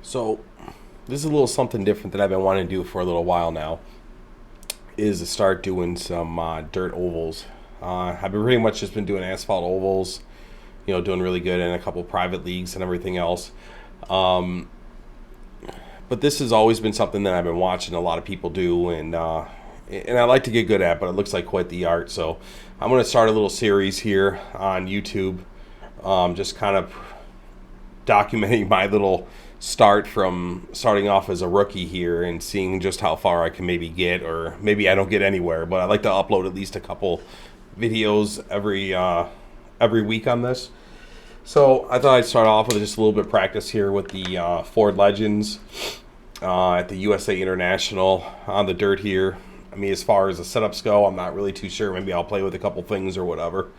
So, this is a little something different that I've been wanting to do for a little while now. Is to start doing some dirt ovals. I've been pretty much just been doing asphalt ovals, doing really good in a couple private leagues and everything else. But this has always been something that I've been watching a lot of people do, and I like to get good at, but it looks like quite the art. So I'm going to start a little series here on YouTube, just kind of documenting my little start from starting off as a rookie here and seeing just how far I can maybe get, or maybe I don't get anywhere, but I like to upload at least a couple videos every week on this. So I thought I'd start off with just a little bit of practice here with the Ford Legends at the USA International on the dirt here. I mean, as far as the setups go, I'm not really too sure. Maybe I'll play with a couple things or whatever.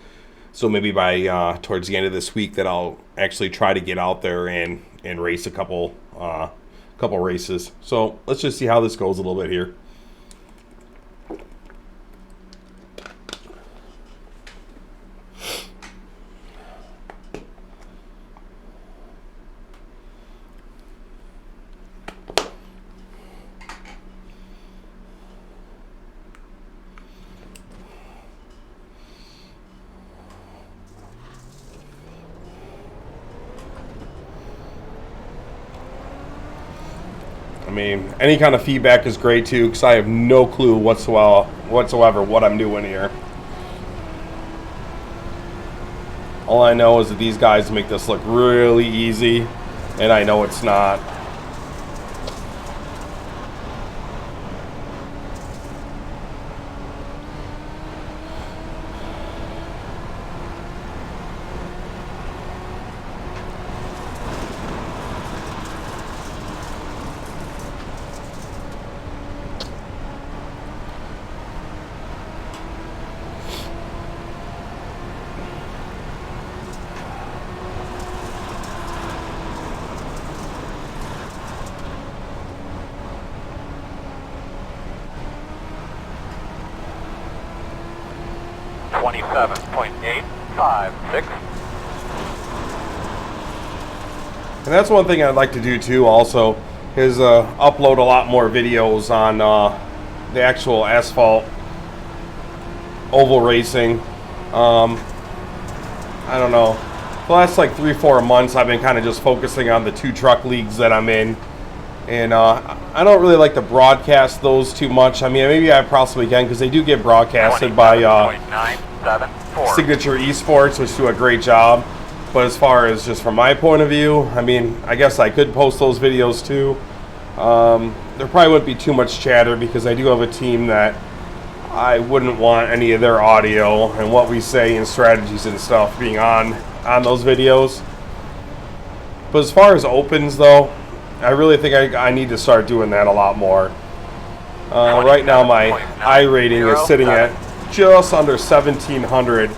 So maybe by towards the end of this week that I'll actually try to get out there and race a couple races. So let's just see how this goes a little bit here. I mean, any kind of feedback is great too, because I have no clue whatsoever what I'm doing here. All I know is that these guys make this look really easy, and I know it's not. And that's one thing I'd like to do too also, is upload a lot more videos on the actual asphalt oval racing. I don't know. The last like 3-4 months I've been kind of just focusing on the 2 truck leagues that I'm in. And I don't really like to broadcast those too much. I mean, maybe I possibly can, because they do get broadcasted by Signature Esports, which do a great job. But as far as just from my point of view, I mean, I guess I could post those videos too. There probably wouldn't be too much chatter, because I do have a team that I wouldn't want any of their audio and what we say and strategies and stuff being on those videos. But as far as opens though, I really think I need to start doing that a lot more. Right now my iRating is sitting at just under 1,700,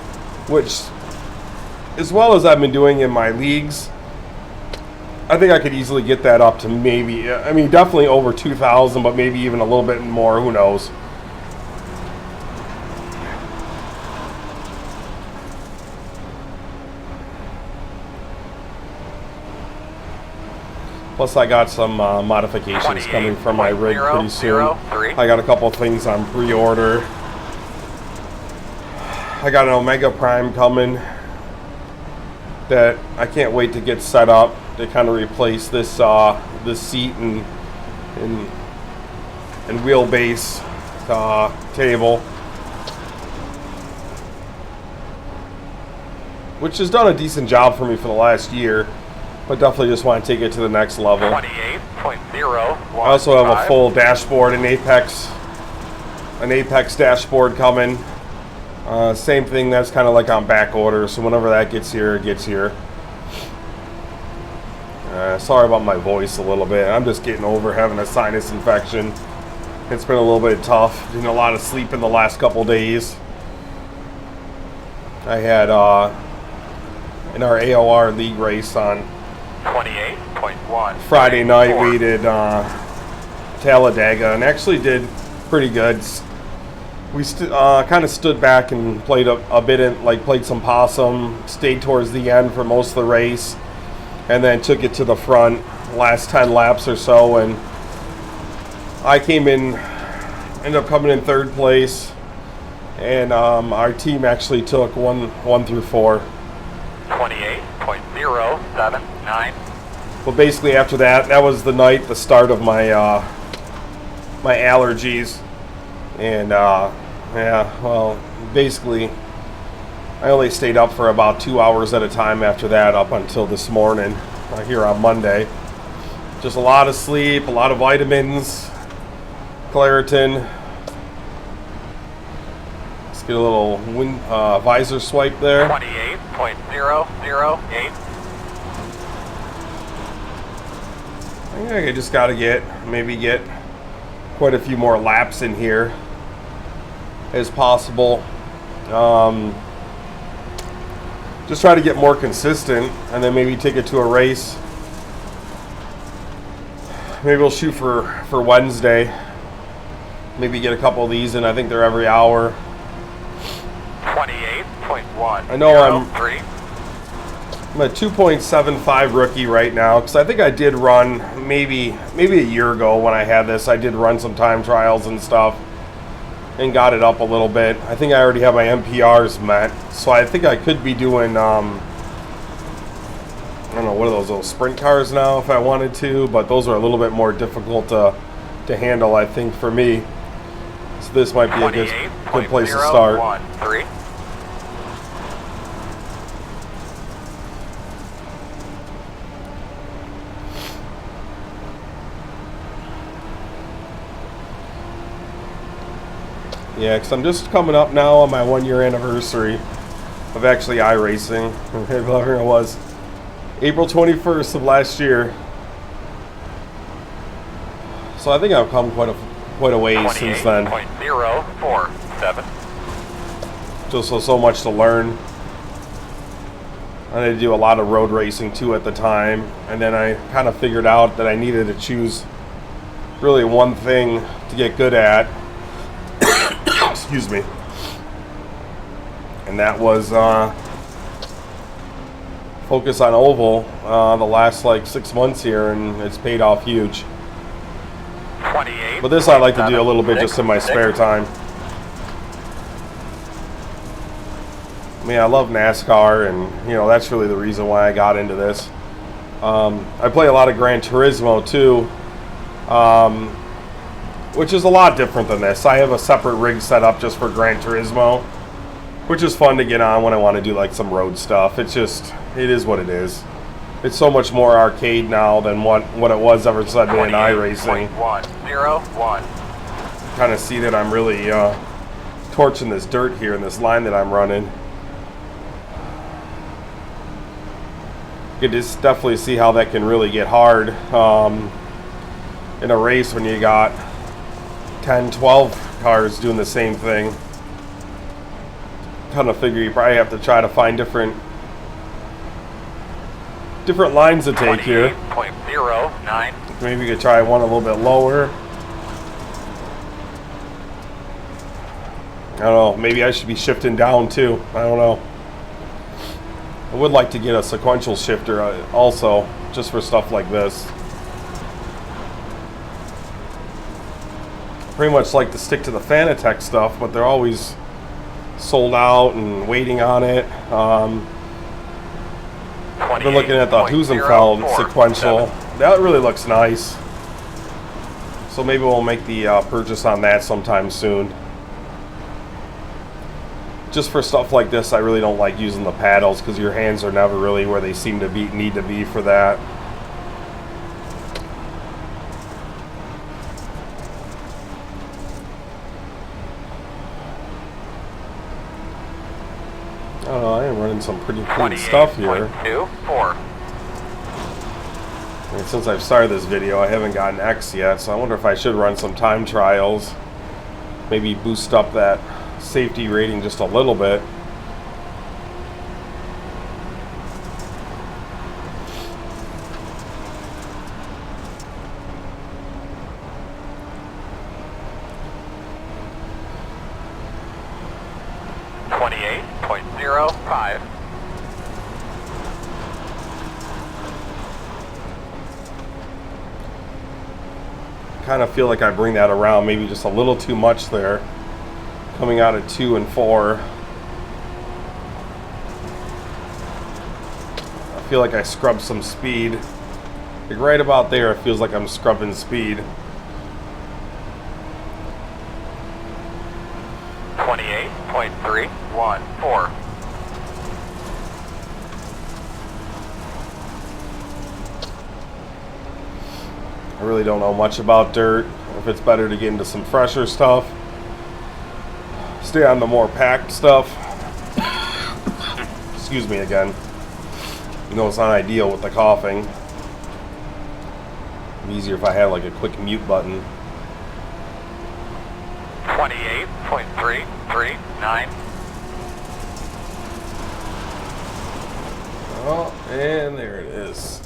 which, as well as I've been doing in my leagues, I think I could easily get that up to maybe, I mean, definitely over 2,000, but maybe even a little bit more, who knows. Plus I got some modifications coming from my rig pretty soon. I got a couple things on pre-order. I got an Omega Prime coming that I can't wait to get set up to kind of replace this seat and wheelbase table, which has done a decent job for me for the last year, but definitely just want to take it to the next level. 28.0. I also have a full dashboard, an Apex dashboard coming. Same thing, that's kind of like on back order, so whenever that gets here, it gets here. Sorry about my voice a little bit. I'm just getting over having a sinus infection. It's been a little bit tough. Didn't a lot of sleep in the last couple days. I had in our AOR league race on 28.1. Friday night, we did Talladega and actually did pretty good. We kind of stood back and played a bit, played some possum, stayed towards the end for most of the race, and then took it to the front last 10 laps or so, and I ended up coming in third place, and our team actually took one through 4. 28.079. But basically after that was the start of my my allergies, and basically I only stayed up for about 2 hours at a time after that, up until this morning here on Monday. Just a lot of sleep, a lot of vitamins, Claritin. Let's get a little visor swipe there. 28.008. I think I just got to get quite a few more laps in here as possible. Just try to get more consistent, and then maybe take it to a race. Maybe we'll shoot for Wednesday. Maybe get a couple of these in. I think they're every hour. 28.1. I know I'm a 2.75 rookie right now, because I think I did run maybe a year ago when I had this. I did run some time trials and stuff and got it up a little bit. I think I already have my MPRs met, so I think I could be doing I don't know, what are those sprint cars now if I wanted to, but those are a little bit more difficult to handle, I think, for me. So this might be a good place to start. 28.013. Yeah, because I'm just coming up now on my 1-year anniversary of actually iRacing. Whatever it was, April 21st of last year. So I think I've come quite a ways since then. 28.047. Just so much to learn. I had to do a lot of road racing too at the time, and then I kind of figured out that I needed to choose really one thing to get good at. Excuse me. And that was focus on oval the last 6 months here, and it's paid off huge. 28. But this I like to do a little bit just in my spare time. I mean, I love NASCAR, and that's really the reason why I got into this. I play a lot of Gran Turismo too, which is a lot different than this. I have a separate rig set up just for Gran Turismo, which is fun to get on when I want to do some road stuff. It is what it is. It's so much more arcade now than what it was ever since I've been in iRacing. 101. Kind of see that I'm really torching this dirt here in this line that I'm running. You can just definitely see how that can really get hard in a race when you got 10, 12 cars doing the same thing. Kind of figure you probably have to try to find different lines to take here. 28.09. Maybe you could try one a little bit lower. I don't know. Maybe I should be shifting down too. I don't know. I would like to get a sequential shifter also, just for stuff like this. Pretty much like to stick to the Fanatec stuff, but they're always sold out and waiting on it. I've been looking at the Husenfeld sequential. That really looks nice. So maybe we'll make the purchase on that sometime soon. Just for stuff like this, I really don't like using the paddles because your hands are never really where they seem to need to be for that. I don't know, I am running some pretty clean stuff here. 28.24. And since I've started this video, I haven't gotten X yet, so I wonder if I should run some time trials. Maybe boost up that safety rating just a little bit. kind of feel like I bring that around maybe just a little too much there, coming out at 2 and 4. I feel like I scrub some speed. Like right about there, it feels like I'm scrubbing speed. 28.314. I really don't know much about dirt. If it's better to get into some fresher stuff, stay on the more packed stuff. Excuse me again. You know, it's not ideal with the coughing. It'd be easier if I had like a quick mute button. 28.339. Oh, and there it is.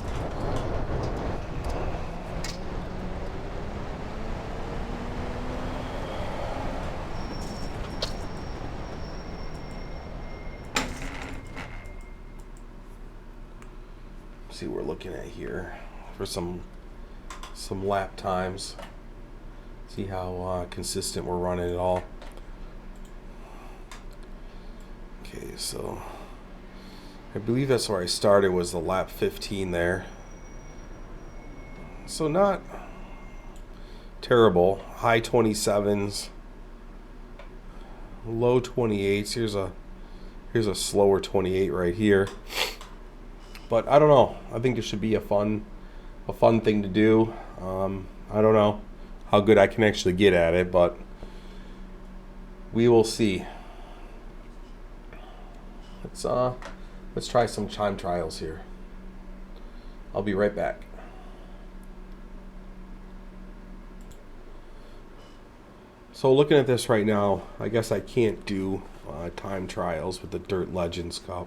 See what we're looking at here for some lap times. See how consistent we're running it all. Okay, so I believe that's where I started, was the lap 15 there. So not terrible. High 27s, low 28s. Here's a slower 28 right here. But I don't know. I think this should be a fun thing to do. I don't know how good I can actually get at it, but we will see. Let's try some time trials here. I'll be right back. So looking at this right now, I guess I can't do time trials with the Dirt Legends Cup.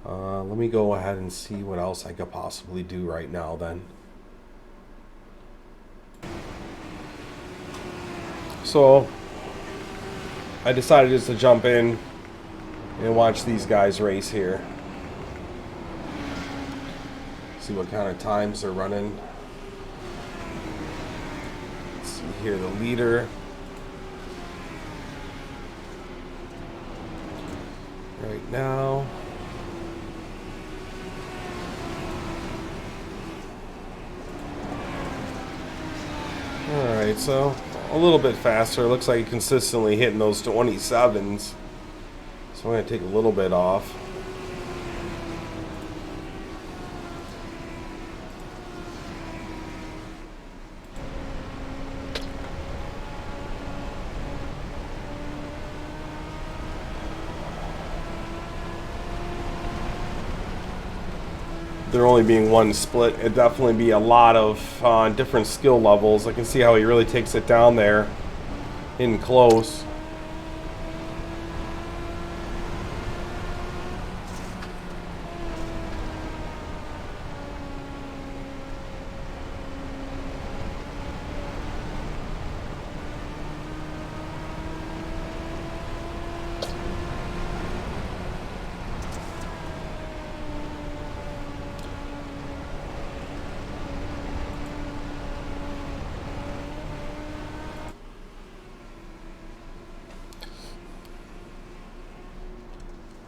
Let me go ahead and see what else I could possibly do right now then. So I decided just to jump in and watch these guys race here. See what kind of times they're running. Let's see here, the leader. Right now. Alright, so a little bit faster. Looks like consistently hitting those 27s. So I'm going to take a little bit off. There only being one split, it'd definitely be a lot of different skill levels. I can see how he really takes it down there in close.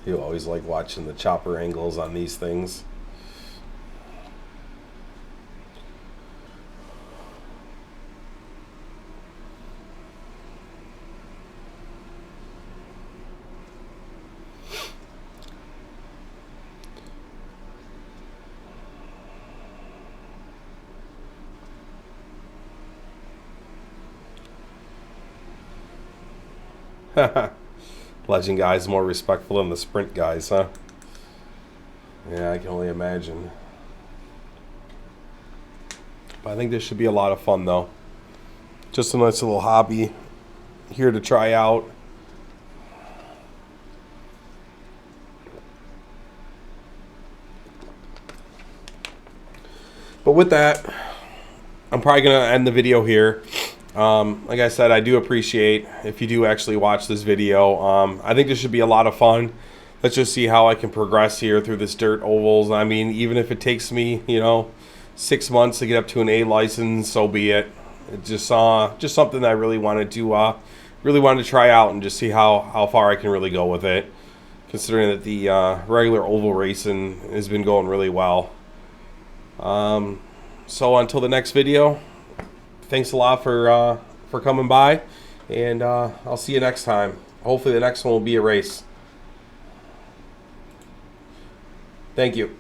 You always like watching the chopper angles on these things. Legend guys more respectful than the sprint guys, huh? Yeah, I can only imagine. But I think this should be a lot of fun, though. Just a nice little hobby here to try out. But with that, I'm probably going to end the video here. Like I said, I do appreciate if you do actually watch this video. I think this should be a lot of fun. Let's just see how I can progress here through this dirt ovals. I mean, even if it takes me, 6 months to get up to an A license, so be it. It's just something that I really wanted to try out and just see how far I can really go with it, considering that the regular oval racing has been going really well. So until the next video, thanks a lot for coming by, and I'll see you next time. Hopefully the next one will be a race. Thank you.